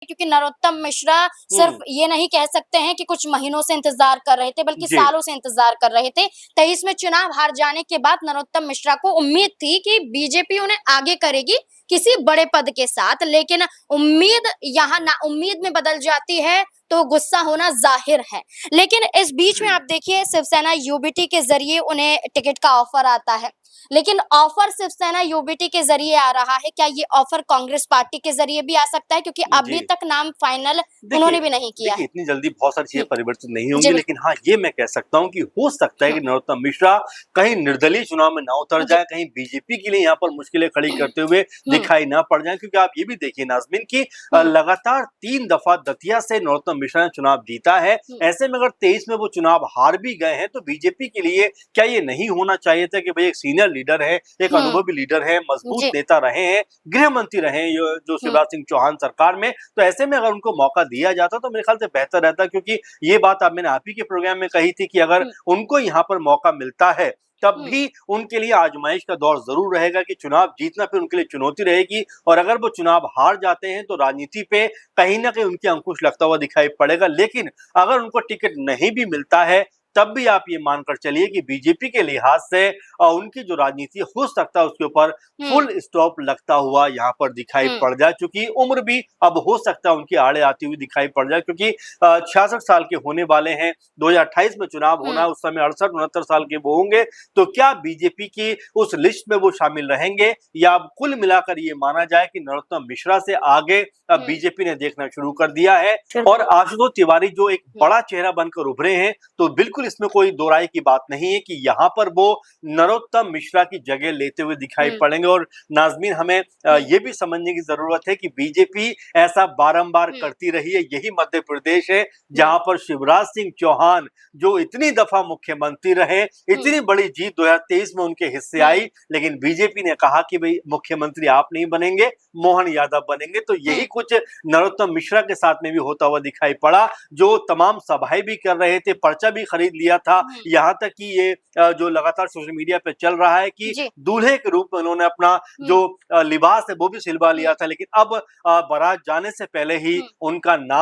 क्योंकि नरोत्तम मिश्रा सिर्फ ये नहीं कह सकते हैं कि कुछ महीनों से इंतजार कर रहे थे, बल्कि सालों से इंतजार कर रहे थे। 23 में चुनाव हार जाने के बाद नरोत्तम मिश्रा को उम्मीद थी कि बीजेपी उन्हें आगे करेगी किसी बड़े पद के साथ, लेकिन उम्मीद यहाँ ना उम्मीद में बदल जाती है तो गुस्सा होना जाहिर है। लेकिन इस बीच में आप देखिए, शिवसेना यूबीटी के जरिए उन्हें टिकट का ऑफर आता है, लेकिन ऑफर शिवसेना यूबीटी के जरिए आ रहा है, क्या ये ऑफर कांग्रेस पार्टी के जरिए भी आ सकता है? क्योंकि अभी तक नाम फाइनल उन्होंने भी नहीं किया है। इतनी जल्दी बहुत सारी चीजें परिवर्तित नहीं होंगी, लेकिन हाँ, ये मैं कह सकता हूँ कि हो सकता है कि नरोत्तम मिश्रा कहीं निर्दलीय चुनाव में ना उतर जाए, कहीं बीजेपी के लिए यहाँ पर मुश्किलें खड़ी करते हुए दिखाई ना पड़ जाए। क्योंकि आप ये भी देखिए नाज़मीन की लगातार 3 दफा दतिया से नरोत्तम मिश्रा ने चुनाव जीता है। ऐसे में अगर 23 में वो चुनाव हार भी गए हैं तो बीजेपी के लिए क्या ये नहीं होना चाहिए था कि भाई एक सीनियर लीडर है, एक अनुभवी लीडर है, मजबूत नेता रहे हैं, गृह मंत्री रहे हैं जो शिवराज सिंह चौहान सरकार में, तो ऐसे में अगर उनको मौका दिया जाता तो मेरे ख्याल से बेहतर रहता। क्योंकि ये बात मैंने आप ही के प्रोग्राम में कही थी कि अगर उनको यहाँ पर मौका मिलता है तब भी उनके लिए आजमाइश का दौर जरूर रहेगा कि चुनाव जीतना फिर उनके लिए चुनौती रहेगी, और अगर वो चुनाव हार जाते हैं तो राजनीति पे कहीं ना कहीं उनके अंकुश लगता हुआ दिखाई पड़ेगा। लेकिन अगर उनको टिकट नहीं भी मिलता है तब भी आप ये मानकर चलिए कि बीजेपी के लिहाज से उनकी जो राजनीति हो सकता है उसके ऊपर फुल स्टॉप लगता हुआ यहाँ पर दिखाई पड़ जाए। क्योंकि उम्र भी अब हो सकता है उनकी आड़े आती हुई दिखाई पड़ जाए, क्योंकि 66 साल के होने वाले हैं, 2028 में चुनाव होना है, उस समय 68-69 साल के वो होंगे। तो क्या बीजेपी की उस लिस्ट में वो शामिल रहेंगे, या कुल मिलाकर ये माना जाए कि नरोत्तम मिश्रा से आगे अब बीजेपी ने देखना शुरू कर दिया है और आशुतोष तिवारी जो एक बड़ा चेहरा बनकर उभरे हैं, तो बिल्कुल इसमें कोई दो राय की बात नहीं है कि यहाँ पर वो नरोत्तम मिश्रा की जगह लेते हुए दिखाई पड़ेंगे। और नाज़मीन, हमें ये भी समझने की जरूरत है कि बीजेपी ऐसा बारंबार करती रही है। यही मध्य प्रदेश है जहां पर शिवराज सिंह चौहान जो इतनी दफा मुख्यमंत्री रहे, इतनी बड़ी जीत 2023 में उनके हिस्से आई, लेकिन बीजेपी ने कहा कि भाई मुख्यमंत्री आप नहीं बनेंगे, मोहन यादव बनेंगे। तो यही कुछ नरोत्तम मिश्रा के साथ में भी होता हुआ दिखाई पड़ा, जो तमाम सभाएं भी कर रहे थे, पर्चा भी खरीद लिया था। यहाँ तक कि ये जो लगातार सोशल मीडिया पे चल रहा है कि दूल्हे के रूप में उन्होंने अपना जो लिबास है वो भी सिलवा लिया था, लेकिन अब बारात जाने से पहले ही उनका नाम